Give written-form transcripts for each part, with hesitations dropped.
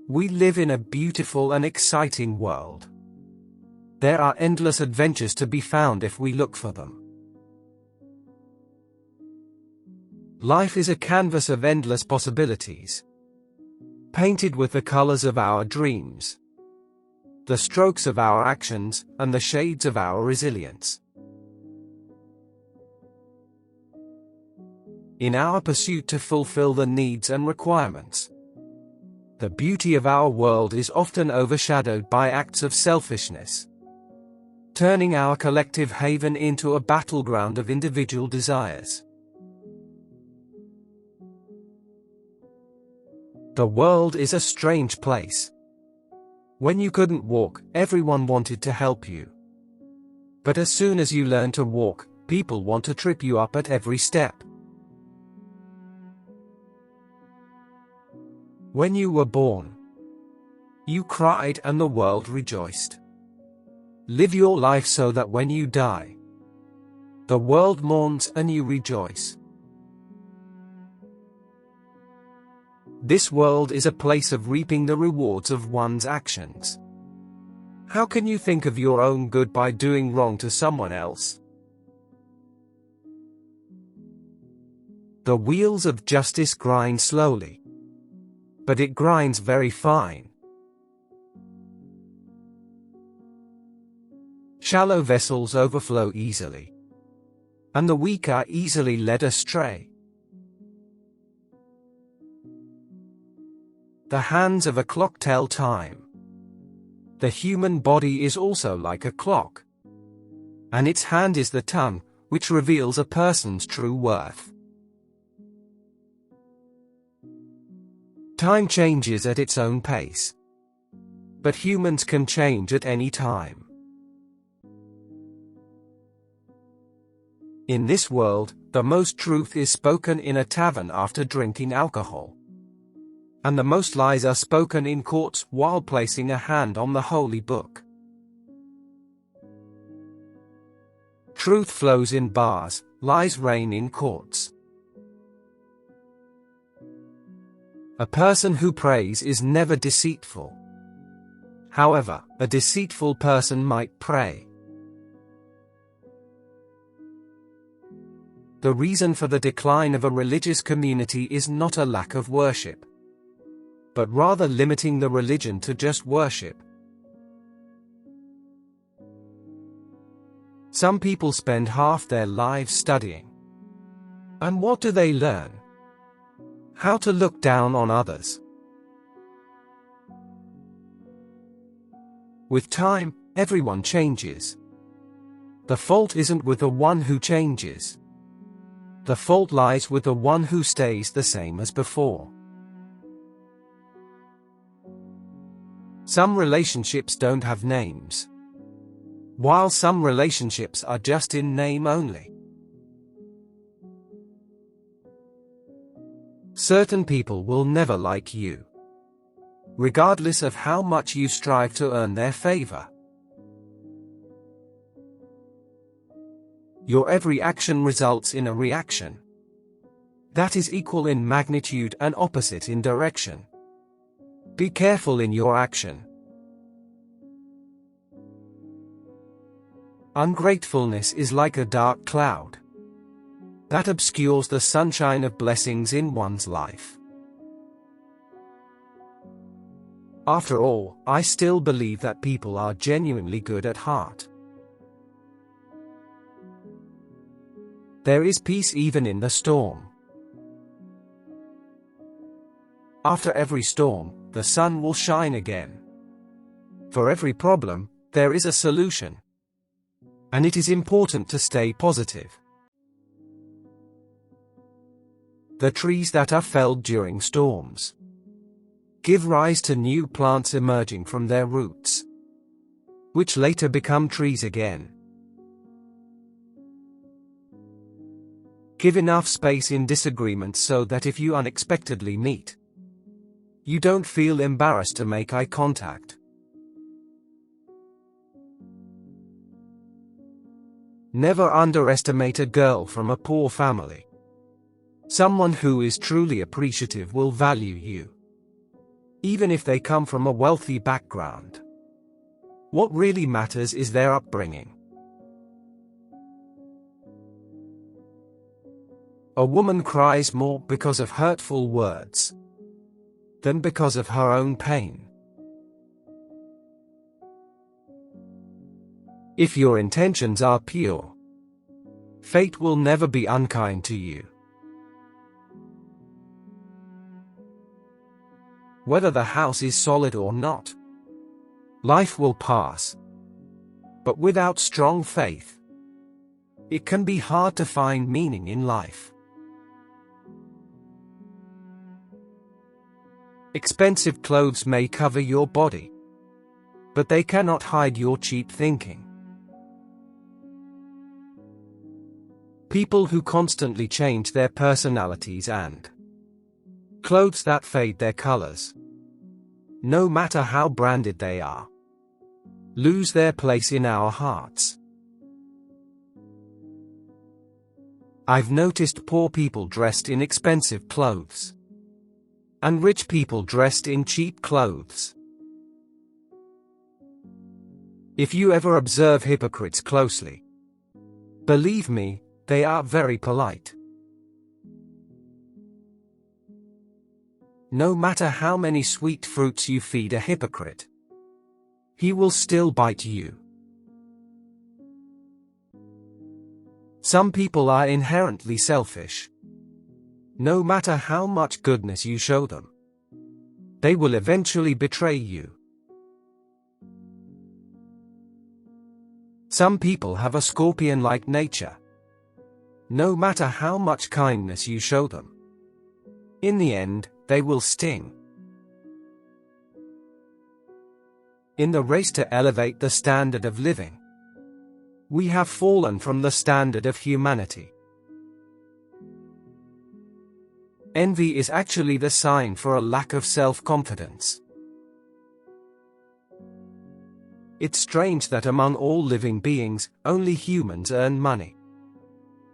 We live in a beautiful and exciting world. There are endless adventures to be found if we look for them. Life is a canvas of endless possibilities, painted with the colors of our dreams, the strokes of our actions, and the shades of our resilience. In our pursuit to fulfill the needs and requirements, the beauty of our world is often overshadowed by acts of selfishness, turning our collective haven into a battleground of individual desires. The world is a strange place. When you couldn't walk, everyone wanted to help you. But as soon as you learn to walk, people want to trip you up at every step. When you were born, you cried and the world rejoiced. Live your life so that when you die, the world mourns and you rejoice. This world is a place of reaping the rewards of one's actions. How can you think of your own good by doing wrong to someone else? The wheels of justice grind slowly, but it grinds very fine. Shallow vessels overflow easily, and the weak are easily led astray. The hands of a clock tell time. The human body is also like a clock, and its hand is the tongue, which reveals a person's true worth. Time changes at its own pace, but humans can change at any time. In this world, the most truth is spoken in a tavern after drinking alcohol, and the most lies are spoken in courts while placing a hand on the holy book. Truth flows in bars, lies reign in courts. A person who prays is never deceitful. However, a deceitful person might pray. The reason for the decline of a religious community is not a lack of worship, but rather limiting the religion to just worship. Some people spend half their lives studying. And what do they learn? How to look down on others. With time, everyone changes. The fault isn't with the one who changes. The fault lies with the one who stays the same as before. Some relationships don't have names, while some relationships are just in name only. Certain people will never like you, regardless of how much you strive to earn their favor. Your every action results in a reaction that is equal in magnitude and opposite in direction. Be careful in your action. Ungratefulness is like a dark cloud that obscures the sunshine of blessings in one's life. After all, I still believe that people are genuinely good at heart. There is peace even in the storm. After every storm, the sun will shine again. For every problem, there is a solution. And it is important to stay positive. The trees that are felled during storms give rise to new plants emerging from their roots, which later become trees again. Give enough space in disagreements so that if you unexpectedly meet, you don't feel embarrassed to make eye contact. Never underestimate a girl from a poor family. Someone who is truly appreciative will value you. even if they come from a wealthy background. What really matters is their upbringing. A woman cries more because of hurtful words than because of her own pain. If your intentions are pure, fate will never be unkind to you. Whether the house is solid or not, life will pass. But without strong faith, it can be hard to find meaning in life. Expensive clothes may cover your body, but they cannot hide your cheap thinking. People who constantly change their personalities and clothes that fade their colors, no matter how branded they are, lose their place in our hearts. I've noticed poor people dressed in expensive clothes, and rich people dressed in cheap clothes. If you ever observe hypocrites closely, believe me, they are very polite. No matter how many sweet fruits you feed a hypocrite, he will still bite you. Some people are inherently selfish. No matter how much goodness you show them, they will eventually betray you. Some people have a scorpion-like nature. No matter how much kindness you show them, in the end, they will sting. In the race to elevate the standard of living, we have fallen from the standard of humanity. Envy is actually the sign for a lack of self-confidence. It's strange that among all living beings, only humans earn money.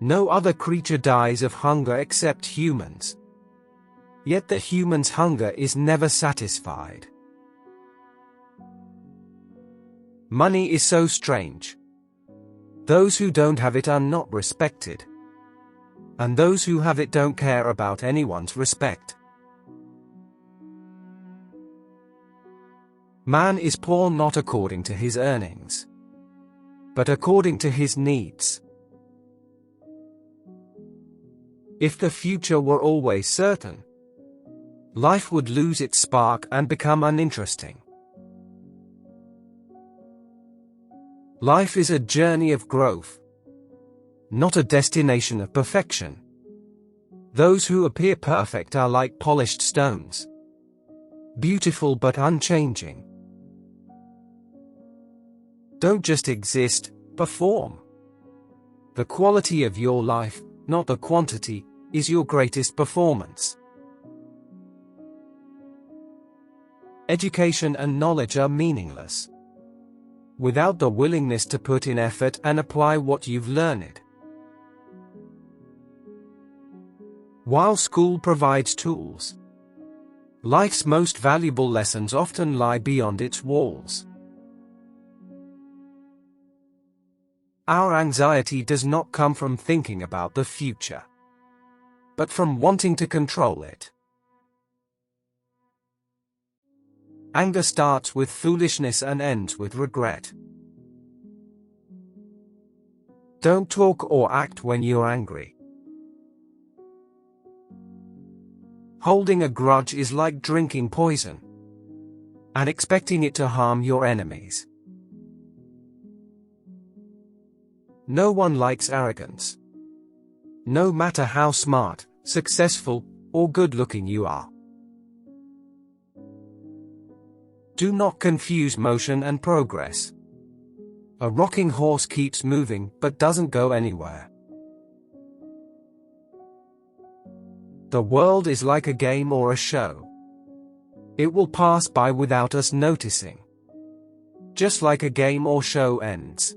No other creature dies of hunger except humans. Yet the human's hunger is never satisfied. Money is so strange. Those who don't have it are not respected, and those who have it don't care about anyone's respect. Man is poor not according to his earnings, but according to his needs. If the future were always certain, life would lose its spark and become uninteresting. Life is a journey of growth, not a destination of perfection. Those who appear perfect are like polished stones, beautiful but unchanging. Don't just exist, perform. The quality of your life, not the quantity, is your greatest performance. Education and knowledge are meaningless without the willingness to put in effort and apply what you've learned. While school provides tools, life's most valuable lessons often lie beyond its walls. Our anxiety does not come from thinking about the future, but from wanting to control it. Anger starts with foolishness and ends with regret. Don't talk or act when you're angry. Holding a grudge is like drinking poison and expecting it to harm your enemies. No one likes arrogance, no matter how smart, successful, or good-looking you are. Do not confuse motion and progress. A rocking horse keeps moving but doesn't go anywhere. The world is like a game or a show. It will pass by without us noticing. Just like a game or show ends.